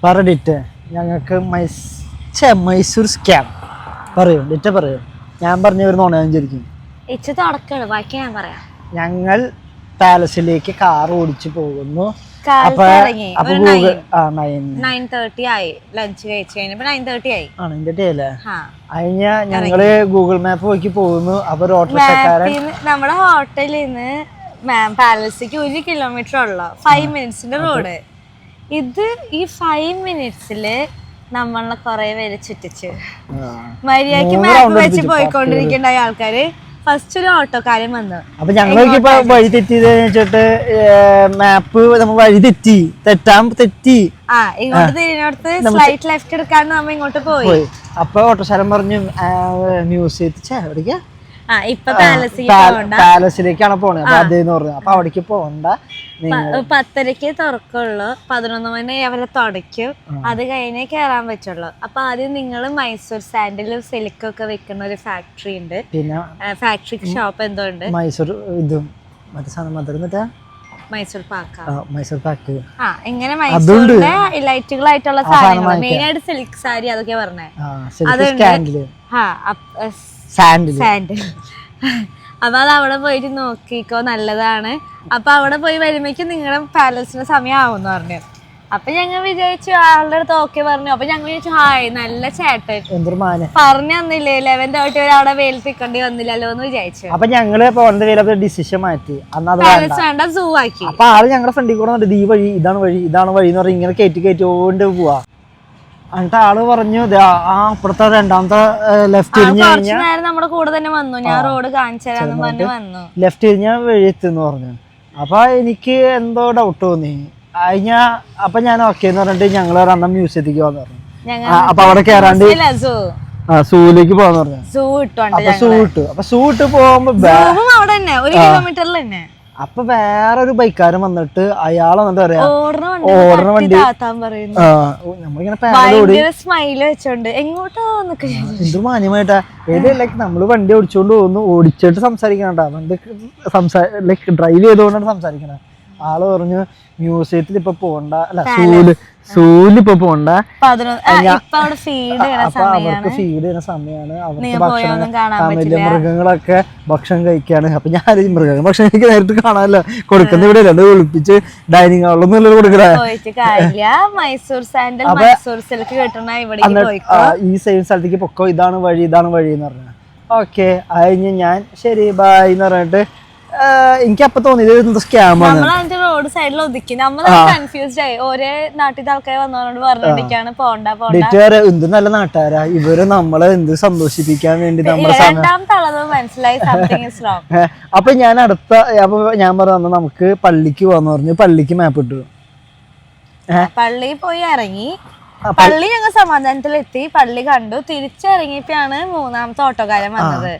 പറ ഡിറ്റ്, ഞങ്ങൾക്ക് മൈസൂർ സ്കാം പറയൂ, ഡിറ്റ പറയൂ. ഞാൻ പറഞ്ഞു വരുന്ന ഓണാഞ്ചിരിക്കും. ബാക്കി ഞാൻ പറയാം. ഞങ്ങൾ പാലസിലേക്ക് കാർ ഓടിച്ചു പോകുന്നു. ഞങ്ങള് ഗൂഗിൾ മാപ്പ് നോക്കി പോകുന്നു. അപ്പൊ നമ്മുടെ ഹോട്ടലിൽ നിന്ന് പാലസിക്ക് 1 കിലോമീറ്റർ ഉള്ളു, 5 മിനിറ്റ്സിന്റെ റോഡ്. ഇത് ഈ 5 മിനിറ്റ്സില് നമ്മളെ കൊറേ പേര് ചുറ്റിച്ച് മര്യാദക്ക് മാപ്പ് വെച്ച് പോയിക്കൊണ്ടിരിക്കേണ്ട ആൾക്കാര് ഫസ്റ്റ് ഒരു ഓട്ടോക്കാരൻ വന്നു. അപ്പൊ ഞങ്ങൾക്ക് വഴി തെറ്റിയത് വെച്ചിട്ട് മാപ്പ് നമ്മൾ വഴി തെറ്റി ഇങ്ങോട്ട് തിരിഞ്ഞോടത്ത് സ്ലൈറ്റ് ലെഫ്റ്റ് എടുക്കാണ്ട് നമ്മ ഇങ്ങോട്ട് പോയി. അപ്പൊ ഓട്ടോശാലം പറഞ്ഞു മ്യൂസിയത്തിൽ പാലസിലേക്കാണ് പോണത്. അപ്പൊ അതേന്ന് പറഞ്ഞു. അപ്പൊ അവിടേക്ക് പോകണ്ട, 10:00 തുറക്കുള്ളൂ, 11 മണി അവരെ തുടയ്ക്കും, അത് കഴിഞ്ഞേ കേറാൻ പറ്റുള്ളൂ. അപ്പൊ ആദ്യം നിങ്ങൾ മൈസൂർ സാൻഡിലും സിലിക്കും ഒക്കെ വെക്കുന്ന ഒരു ഫാക്ടറി ഉണ്ട്, പിന്നെ ഫാക്ടറി ഷോപ്പ് എന്തോ ഉണ്ട്. മൈസൂർ ഇതും മൈസൂർ പാക്ക് ഇങ്ങനെ മൈസൂരിന്റെ ലൈറ്റുകളായിട്ടുള്ള സാധനങ്ങൾ, മെയിൻ ആയിട്ട് സിൽക്ക് സാരി അതൊക്കെ പറഞ്ഞേ. സാൻഡിൽ അപ്പൊ അത് അവിടെ പോയിട്ട് നോക്കിക്കോ, നല്ലതാണ്. അപ്പൊ അവിടെ പോയി വരുമ്പോഴേക്കും നിങ്ങളുടെ പാലസിന് സമയം ആവുമെന്ന് പറഞ്ഞു. അപ്പൊ ഞങ്ങൾ വിചാരിച്ചു, ആളുടെ അടുത്ത് ഓക്കെ പറഞ്ഞു. അപ്പൊ ഞങ്ങൾ വിചാരിച്ചു ഹായ് നല്ല ചേട്ടൻ പറഞ്ഞു തന്നില്ലേ, 11:30 വരെ അവിടെ വേൽപ്പിക്കേണ്ടി വന്നില്ലല്ലോ എന്ന് വിചാരിച്ചു. അപ്പൊ ഞങ്ങള് ഡിസിഷൻ മാറ്റി, പാലസ് വേണ്ട സൂ ആക്കി. അപ്പൊ ആള് ഞങ്ങളുടെ ഫ്രണ്ടിൽ കൂടെ ഈ വഴി ഇതാണ് വഴി എന്ന് പറഞ്ഞ് ഇങ്ങനെ കയറ്റിക്കൊണ്ട് പോവാ. എന്നിട്ട് ആള് പറഞ്ഞു അപ്പുറത്തെ രണ്ടാമത്തെ ലെഫ്റ്റ് നമ്മുടെ കൂടെ തന്നെ വന്നു, ഞാൻ റോഡ് കാണിച്ചു തരാന്ന് പറഞ്ഞു വന്നു. ലെഫ്റ്റ് തിരിഞ്ഞാൽ വഴി എത്തുന്ന് പറഞ്ഞു. അപ്പൊ എനിക്ക് എന്തോ ഡൗട്ട് തോന്നി. അപ്പൊ ഞാൻ ഓക്കെ എന്ന് പറഞ്ഞിട്ട് ഞങ്ങള് അന്ന് മ്യൂസിയത്തിലേക്ക് പോകാന്ന് പറഞ്ഞു. അപ്പൊ അവിടെ കേറാണ്ട് സൂവിലേക്ക് പോകാന്ന് പറഞ്ഞു. സൂ ഇട്ട് പോകുമ്പോ അവിടെ തന്നെ 1 കിലോമീറ്ററിൽ തന്നെ. അപ്പൊ വേറൊരു ബൈക്കാരൻ വന്നിട്ട് അയാൾ എന്താ പറയാ ഓടണ വണ്ടി നമ്മളിങ്ങനെ സ്മൈല് വെച്ചോണ്ട് എങ്ങോട്ടാ എന്ത് മാന്യമായിട്ടാ ലൈക്ക് നമ്മള് വണ്ടി ഓടിച്ചോണ്ട് പോകുന്നു, ഓടിച്ചിട്ട് സംസാരിക്കണ വണ്ടി ലൈക്ക് ഡ്രൈവ് ചെയ്തുകൊണ്ടാണ് സംസാരിക്കണ. ആള് പറഞ്ഞു മ്യൂസിയത്തിൽ ഇപ്പൊ പോകണ്ട, അല്ല സൂലിപ്പൊ പോകണ്ട, അപ്പൊ അവർക്ക് ഫീഡ് ചെയ്യുന്ന സമയമാണ്, അവർക്ക് ഭക്ഷണം മൃഗങ്ങളൊക്കെ ഭക്ഷണം കഴിക്കാണ്. അപ്പൊ ഞാൻ മൃഗങ്ങൾ ഭക്ഷണം കഴിക്കാൻ നേരിട്ട് കാണാനല്ലോ, കൊടുക്കുന്ന ഇവിടെ അല്ലാണ്ട് ഒളിപ്പിച്ച് ഡൈനിങ് ഹാളിലൊന്നും കൊടുക്കണ. ഈ സെയിം സ്ഥലത്തേക്ക് പൊക്കോ, ഇതാണ് വഴി എന്ന് പറഞ്ഞു. ഓക്കെ അതിന് ഞാൻ ശരി ബൈ എന്ന് പറഞ്ഞിട്ട് എനിക്ക് അപ്പൊ തോന്നിയത് സ്കാമാണ്. റോഡ് സൈഡിൽ ഒതുക്കി നമ്മൾ കൺഫ്യൂസ്ഡ് ആയി. ഓരോ നാട്ടിലത്തെ ആൾക്കാർ വന്നോണ്ട് പറഞ്ഞിട്ടാണ് എന്ത് നല്ല നാട്ടുകാരാ ഇവര്, നമ്മളെ എന്ത് സന്തോഷിപ്പിക്കാൻ വേണ്ടി മനസ്സിലായി. അപ്പൊ ഞാൻ പറഞ്ഞു നമുക്ക് പള്ളിക്ക് പോവാന്ന് പറഞ്ഞു. പള്ളിക്ക് മാപ്പ് ഇട്ടു, പള്ളിയിൽ പോയി ഇറങ്ങി. പള്ളി ഞങ്ങൾ സമാധാനത്തിലെത്തി, പള്ളി കണ്ടു. തിരിച്ചിറങ്ങിയപ്പോഴാണ് 3ാമത്തെ ഓട്ടോക്കാരൻ വന്നത്.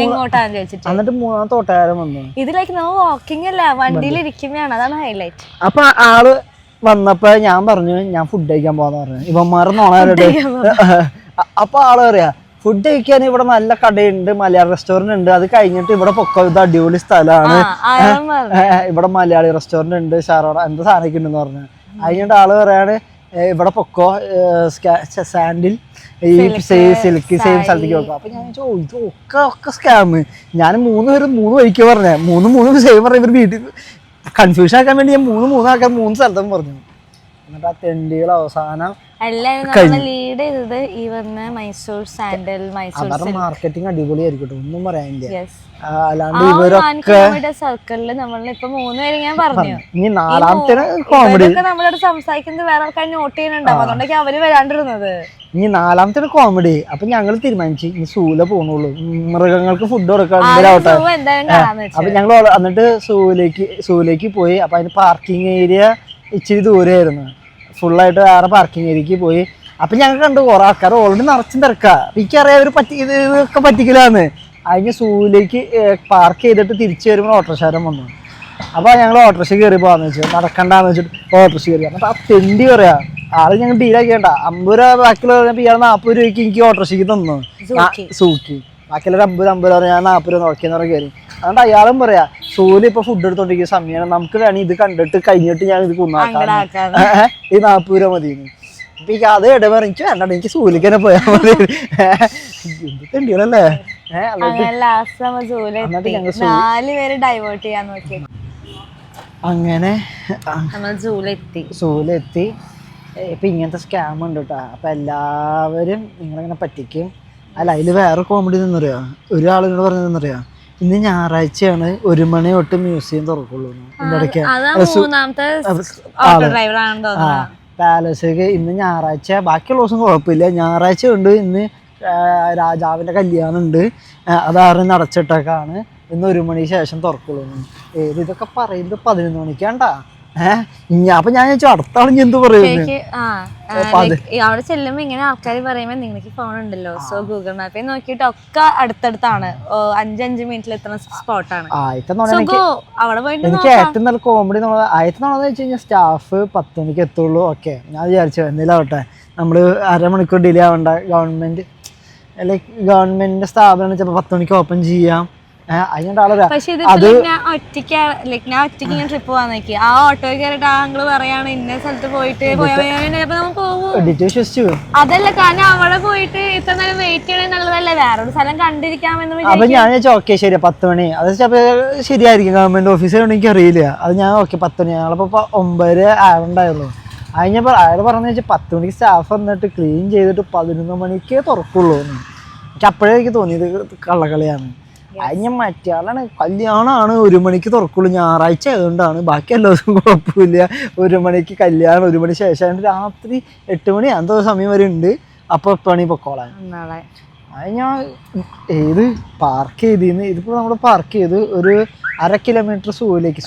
എങ്ങോട്ടാന്ന് ചോദിച്ചിട്ട് എന്നിട്ട് 3ാമത്തെ ഓട്ടോക്കാരൻ വന്നു. ഇതിലേക്ക് നമ്മൾ വാക്കിംഗ് അല്ല, വണ്ടിയിൽ ഇരിക്കുമ്പോഴാണ്, അതാണ് ഹൈലൈറ്റ്. അപ്പൊ ആള് വന്നപ്പോ ഞാൻ പറഞ്ഞു ഞാൻ ഫുഡ് കഴിക്കാൻ പോവാന്ന് പറഞ്ഞു. ഇവന്മാരെന്നോണാരുടെ അപ്പൊ ആള് പറയാ ഫുഡ് കഴിക്കാൻ ഇവിടെ നല്ല കടയുണ്ട്, മലയാളി റെസ്റ്റോറന്റ് ഉണ്ട്, അത് കഴിഞ്ഞിട്ട് ഇവിടെ പൊക്കോ, ഇത് അടിപൊളി സ്ഥലമാണ്, ഇവിടെ മലയാളി റെസ്റ്റോറന്റ് ഉണ്ട്, ഷാറോഡ എന്താ സാധനമൊക്കെ ഉണ്ടെന്ന് പറഞ്ഞു. കഴിഞ്ഞിട്ട് ആള് പറയാണ് ഇവിടെ പൊക്കോ സാൻഡിൽ സിൽക്ക് സെയിം സ്ഥലത്തേക്ക് വെക്കാം. അപ്പൊ ഞാൻ ചോദിച്ചു ഒക്കെ സ്കാമ്. ഞാൻ 3 പേരും 3 വഴിക്ക് പറഞ്ഞേ, 3 സെയിം പറഞ്ഞ ഇവർ വീട്ടിൽ കൺഫ്യൂഷൻ ആക്കാൻ വേണ്ടി ഞാൻ 3 ആക്കാൻ 3 സ്ഥലത്തും പറഞ്ഞു. എന്നിട്ട് ആ തെണ്ടികൾ അവസാനം ലീഡ് ചെയ്തത് ഈ വന്ന മൈസൂർ സാൻഡൽ, മാർക്കറ്റിംഗ് അടിപൊളിയായിരിക്കും, ഒന്നും പറയാനില്ല. അല്ലാണ്ട് സർക്കിളില് നമ്മളിപ്പോ 3 പേര് ഞാൻ പറഞ്ഞു. ഇനി 4ാമത്തെ കോമഡി നമ്മളോട് സംസാരിക്കുന്നത് വേറെ ആൾക്കാർ നോട്ട് ചെയ്യുന്നുണ്ടാവും, അതുകൊണ്ടൊക്കെ അവര് വരാണ്ടിരുന്നത്. ഇനി 4ാമത്തെ കോമഡി. അപ്പൊ ഞങ്ങൾ തീരുമാനിച്ചു ഇനി സൂല പോണുള്ളൂ, മൃഗങ്ങൾക്ക് ഫുഡ് കൊടുക്കാൻ. അപ്പൊ ഞങ്ങൾ എന്നിട്ട് സൂലേക്ക് പോയി. അപ്പൊ അതിന് പാർക്കിംഗ് ഏരിയ ഇച്ചിരി ദൂരമായിരുന്നു, ഫുള്ളായിട്ട് വേറെ പാർക്കിംഗ് ഏരിയക്ക് പോയി. അപ്പൊ ഞങ്ങൾ കണ്ടു കുറെ ആൾക്കാർ ഓൾറെഡി നിറച്ചും തിരക്കാ. എനിക്കറിയാം അവര് ഇതൊക്കെ പറ്റിക്കലാന്ന്. അതിന് സൂവിലേക്ക് പാർക്ക് ചെയ്തിട്ട് തിരിച്ചു വരുമ്പോൾ ഓട്ടോറിക്ഷാരൻ വന്നു. അപ്പൊ ഞങ്ങൾ ഓട്ടോറിക്ഷ കയറി പോകാന്ന് വെച്ചു, നടക്കണ്ടെന്ന് വെച്ചിട്ട് ഓട്ടോറിക്ഷ കയറി. എന്നിട്ട് ആ തെണ്ടി പറയാ ആള് ഞങ്ങൾ ഡീലാക്കിയണ്ട, 50 രൂപ ബാക്കിയുള്ള പറഞ്ഞപ്പോ ഇയാൾ 40 രൂപയ്ക്ക് എനിക്ക് ഓട്ടോറിക്ഷയ്ക്ക് തന്നു സൂക്കി. ബാക്കിയുള്ള 50 രൂപ ഞാൻ 40 രൂപ നോക്കിയെന്ന് പറഞ്ഞ കയറി. അതുകൊണ്ട് അയാളും പറയാ സൂല് ഇപ്പൊ ഫുഡ് എടുത്തോണ്ടിരിക്കുന്ന സമയമാണ്, നമുക്ക് വേണമെങ്കിൽ ഇത് കണ്ടിട്ട് കഴിഞ്ഞിട്ട് ഞാൻ ഇത് കുന്നാക്കാം, ഈ 40 രൂപ മതിയെന്ന്. അപ്പൊ ഈ അത് ഇടപെട എനിക്ക് വേണ്ട, എനിക്ക് സൂലേക്ക് തന്നെ പോയാൽ മതി. എന്ത് തെണ്ടികളല്ലേ. അങ്ങനെ സൂലെത്തി. ഇപ്പൊ ഇങ്ങനത്തെ സ്കാം ഉണ്ട് കേട്ടോ. അപ്പൊ എല്ലാവരും നിങ്ങളിങ്ങനെ പറ്റിക്കും. അല്ല, അതില് വേറെ കോമഡി നിന്നറിയാ, ഒരാളിനോട് പറഞ്ഞറിയാ, ഇന്ന് ഞായറാഴ്ചയാണ് 1 മണി തൊട്ട് മ്യൂസിയം തുറക്കുള്ളൂ. പാലസേക്ക് ഇന്ന് ഞായറാഴ്ച, ബാക്കിയുള്ള ദിവസം കുഴപ്പമില്ല, ഞായറാഴ്ച ഉണ്ട്. ഇന്ന് രാജാവിന്റെ കല്യാണം ഉണ്ട്, അതാറ് നടച്ചിട്ടൊക്കെയാണ്, ഇന്ന് 1 മണിക്ക് ശേഷം തുറക്കുള്ളൂ. ഇതൊക്കെ പറയുന്നത് 11 മണിക്കാണ്ടാ. അപ്പൊ ഞാൻ ചോദിച്ചു അടുത്ത ആള് എന്ത് പറയുന്നത്. അവിടെ ചെല്ലുമ്പോ ഇങ്ങനെ ആൾക്കാർ പറയുമ്പോ നിങ്ങൾക്ക് ഫോൺ ഉണ്ടല്ലോ, സോ ഗൂഗിൾ മാപ്പിൽ നോക്കിയിട്ട് ഒക്കെ അടുത്തടുത്താണ്, 5 മിനിറ്റിൽ എത്തുന്ന സ്പോട്ടാണ്. അവിടെ പോയിട്ട് എനിക്ക് ഏറ്റവും നല്ല കോമഡി ആദ്യത്തെ നാളെന്ന് വെച്ച് കഴിഞ്ഞാൽ സ്റ്റാഫ് 10 മണിക്ക് എത്തുള്ളൂ. ഓക്കെ, ഞാൻ വിചാരിച്ചു എന്തെങ്കിലും ആവട്ടെ, നമ്മള് അരമണിക്കൂർ ഡിലേ ആവണ്ട, ഗവൺമെന്റിന്റെ സ്ഥാപനം ചിലപ്പോൾ 10 മണിക്ക് ഓപ്പൺ ചെയ്യാം. പക്ഷെ ഇത് ഞാൻ ഒറ്റയ്ക്ക് ഇങ്ങനെ ട്രിപ്പ് പോവാൻ നോക്കി, ആ ഓട്ടോ കയറിട്ട് ആങ്ങള് പറയാണ് ഇന്ന സ്ഥലത്ത് പോയിട്ട് അതല്ല, കാരണം അവിടെ പോയിട്ട് ഇത്ര നേരം വെയിറ്റ് ചെയ്യണേ നല്ലതല്ലേ, വേറൊരു സ്ഥലം കണ്ടിരിക്കാമെന്ന്. അപ്പൊ ഞാൻ ചോദിച്ചു ഓക്കെ ശരി 10 മണി, അത് ശരിയായിരിക്കും, ഗവൺമെന്റ് ഓഫീസിൽ എനിക്ക് അറിയില്ല. അത് ഞാൻ ഓക്കെ 10 മണി, ഞങ്ങളിപ്പോ 9 ആവണ്ടായുള്ളൂ. അതിഞ്ഞപ്പോ അയാൾ പറഞ്ഞു വെച്ചാൽ 10 മണിക്ക് സ്റ്റാഫ് വന്നിട്ട് ക്ലീൻ ചെയ്തിട്ട് 11 മണിക്ക് തുറക്കുള്ളൂ. എനിക്ക് അപ്പോഴേ എനിക്ക് തോന്നിയത് കള്ളക്കളിയാണ്. അതിന് മറ്റേ ആളാണ്, കല്യാണമാണ് 1 മണിക്ക് തുറക്കുള്ളൂ, ഞായറാഴ്ച ആയതുകൊണ്ടാണ്, ബാക്കി എല്ലാ ദിവസവും കുഴപ്പമില്ല. 1 മണിക്ക് കല്യാണം, 1 മണി ശേഷം രാത്രി 8 മണി എന്തോ സമയം വരെ ഉണ്ട്. അപ്പൊ 8 മണി പൊക്കോളാൻ. അത് ഞാൻ പാർക്ക് ചെയ്തിന്ന്, ഇതിപ്പോ നമ്മള് പാർക്ക് ചെയ്ത് ഒരു 1/2 കിലോമീറ്റർ സൂലേക്ക്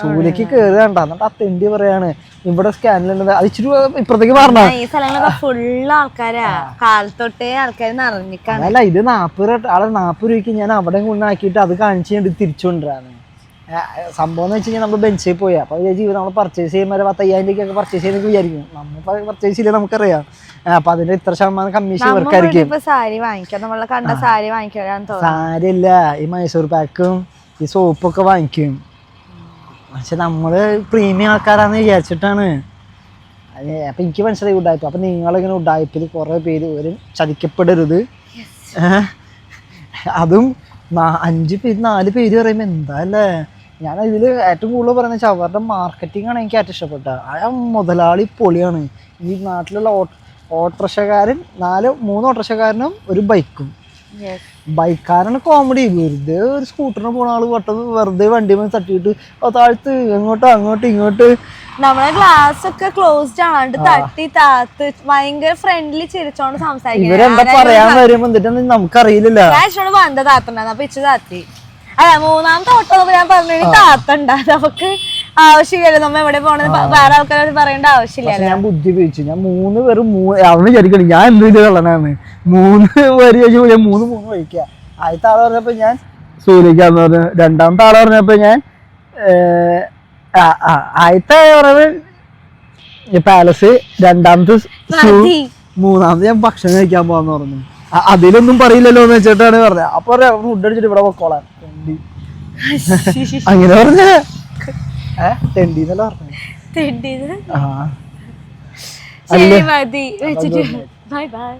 കയറുകണ്ട. എന്നിട്ട് ആ തെണ്ടി പറയാണ് ഇവിടെ സ്കാനിലുള്ളത്, അത് ഇച്ചിരി ഇപ്പുറത്തേക്ക് പറഞ്ഞ ഈ സ്ഥലങ്ങളൊക്കെ ഫുള്ള് ആൾക്കാരാ, കാലത്തൊട്ടേ ആൾക്കാർ നിറഞ്ഞിക്കാണ്. അല്ല, ഇത് 40 രൂപയ്ക്ക് ഞാൻ അവിടെ കൊണ്ടാക്കിയിട്ട് അത് കാണിച്ച് ഞാൻ തിരിച്ചു കൊണ്ടുവരാണ്. സംഭവം എന്ന് വെച്ച് കഴിഞ്ഞാൽ നമ്മൾ ബെഞ്ചിൽ പോയി, അപ്പൊ ജീവിതം നമ്മൾ പർച്ചേസ് ചെയ്യുമ്പോൾ 10,000 രൂപയ്ക്കൊക്കെ പർച്ചേസ് ചെയ്യുന്നൊക്കെ വിചാരിക്കും. നമ്മളിപ്പോ പർച്ചേസ് ചെയ്യില്ല, നമുക്കറിയാം. അപ്പൊ അതിന്റെ ഇത്ര ശതമാനം കമ്മീഷൻ ഇവർക്കായിരിക്കും. സാരി വാങ്ങിക്കാം, നമ്മളെ കണ്ട സാരി വാങ്ങിക്കാൻ. സാരി അല്ല, ഈ മൈസൂർ പാക്കും ഈ സോപ്പൊക്കെ വാങ്ങിക്കും. പക്ഷെ നമ്മള് പ്രീമിയം ആൾക്കാരാന്ന് വിചാരിച്ചിട്ടാണ്. അപ്പൊ എനിക്ക് മനസ്സിലായി ഉഡായ്പ. അപ്പൊ നിങ്ങളിങ്ങനെ ഉഡായ്പിൽ കുറെ പേര് ഒരു ചതിക്കപ്പെടരുത്. അതും 5 പേര് 4 പേര് പറയുമ്പോ എന്താ അല്ലേ. ഞാൻ ഇതിൽ ഏറ്റവും കൂടുതൽ പറയുന്നത് അവരുടെ മാർക്കറ്റിംഗ് ആണ് എനിക്ക് ഏറ്റവും ഇഷ്ടപ്പെട്ട. ആ മുതലാളി പൊളിയാണ്. ഈ നാട്ടിലുള്ള ഓട്ടോറിക്ഷക്കാരൻ 3 ഓട്ടോറിക്ഷക്കാരനും ഒരു ബൈക്കും. ബൈക്കാരാണ് കോമഡി. വെറുതെ ഒരു സ്കൂട്ടറിന് പോണ ആള് പെട്ടെന്ന് വെറുതെ വണ്ടി തട്ടിയിട്ട് താഴ്ത്ത് അങ്ങോട്ടും ഇങ്ങോട്ട്. നമ്മളെ ഗ്ലാസ് ഒക്കെ ക്ലോസ്ഡ് ആണ്, തട്ടി താത്ത് ഭയങ്കര ഫ്രണ്ട്ലി ചിരിച്ചോണ്ട് സംസാരിക്കും. ഇവരെന്താ പറയാൻ വരുമ്പോ എന്നിട്ട് നമുക്കറിയില്ലല്ലോ. എന്താ താത്തണ്ടായിരുന്നു, അപ്പൊ ഇച്ചു താത്തി. അല്ല, 3ാമത്തെ ഓട്ടോ ഞാൻ പറഞ്ഞു താത്തണ്ട, നമുക്ക് ആവശ്യമില്ലല്ലോ, നമ്മ എവിടെ പോണെന്ന് വേറെ ആൾക്കാരോട് പറയേണ്ട ആവശ്യമില്ല. ഞാൻ ബുദ്ധി ഉപയോഗിച്ചു. ഞാൻ 3 പേരും അവന് വിചാരിക്കണം ഞാൻ എന്ത് കള്ളനാണ്. 3 പേര് ചോദിച്ചു ഞാൻ 3 കഴിക്കുക. ആദ്യത്തെ ആള് പറഞ്ഞപ്പോ ഞാൻ സൂര്യക്കാന്ന് പറഞ്ഞു. 2ാമത്തെ ആള് പറഞ്ഞപ്പോ ഞാൻ ആദ്യത്തെ പറഞ്ഞത് പാലസ്, 2ാമത്തെ സൂ, 3ാമത് ഞാൻ ഭക്ഷണം കഴിക്കാൻ പോവാന്ന് പറഞ്ഞു. അതിലൊന്നും പറയില്ലല്ലോ എന്ന് വെച്ചിട്ടാണ് പറഞ്ഞത്. അപ്പൊ ഫുഡ് അടിച്ചിട്ട് ഇവിടെ പൊക്കോളാൻ അങ്ങനെ പറഞ്ഞ തെണ്ടിന്നല്ല പറഞ്ഞു. ശരി, മതി വെച്ചിട്ട് ബൈ ബൈ.